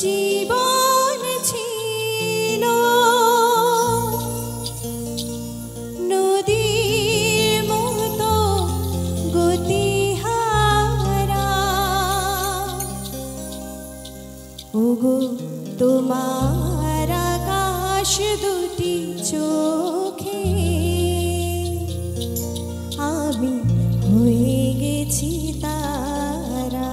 জীবন ছিল নদীর মতো গতিহারা, ওগো তোমার আকাশ দুটি চোখে আমি হয়ে গেছি তারা।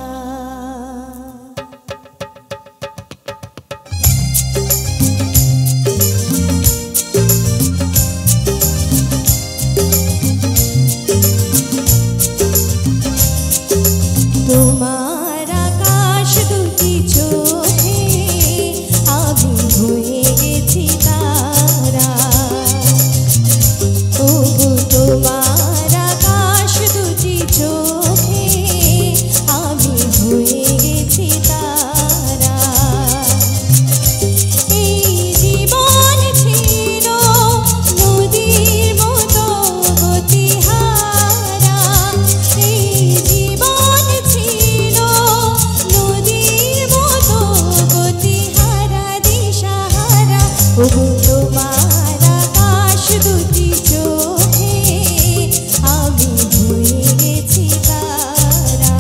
তোমার আকাশ দুটি চোখে আমি হয়ে গেছি তারা, ওগো তোমার আকাশ দুটি চোখে আমি হয়ে গেছি তারা। এই জীবন ছিল নদীর মতো গতিহারা, এই জীবন ছিল নদীর মতো গতিহারা দিশাহারা, ওগো তোমার আকাশ দুটি চোখে আমি হয়ে গেছি তারা।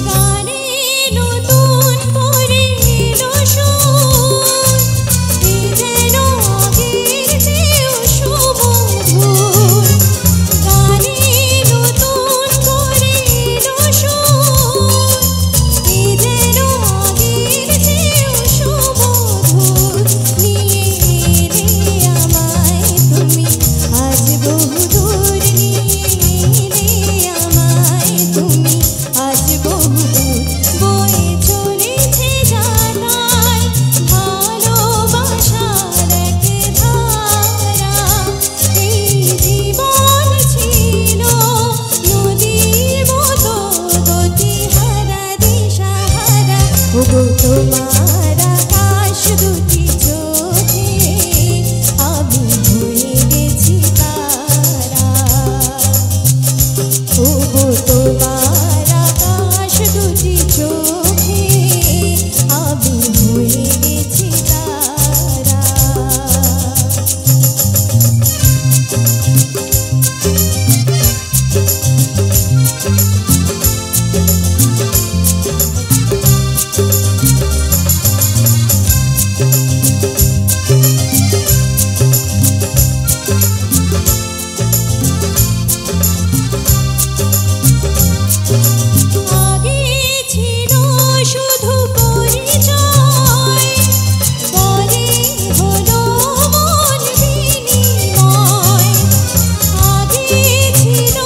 গানে নতুন করে এলো সুর, এ যেন আগের চেয়েও সুমধুর। গানে নতুন করে এলো সুর, এ যেন আগের চেয়েও সুমধুর। নিয়ে এলে আমায় তুমি আজ বহুদূর, নিয়ে এলে আমায় তুমি আজ বহুদূর। বয়ে চলেছে জানায় ভালোবাসার এক ধারা, এই জীবন ছিল নদীর মতো গতিহারা দিশাহারা, ওগো তোমার আকাশ দুটি চোখে আমি হয়ে গেছি তারা, ওগো তোমার আকাশ দুটি চোখে আমি হয়ে গেছি তারা। আগে ছিল শুধু পরিচয়, পরে হলো মন বিনিময়। আগে ছিল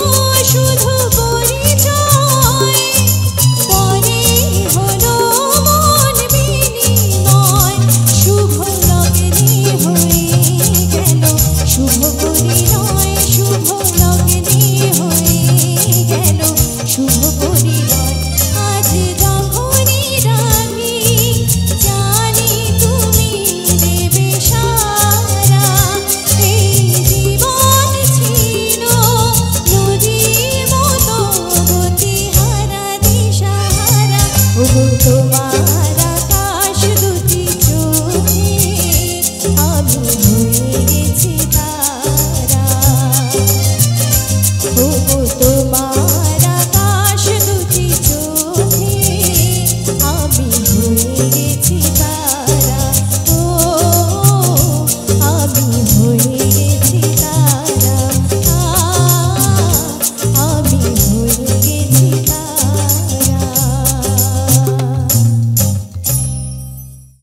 শুধু পরিচয়, পরে হলো মন বিনিময়। শুভ লগ্নে হয়ে গেল শুভ পরিণয়, শুভ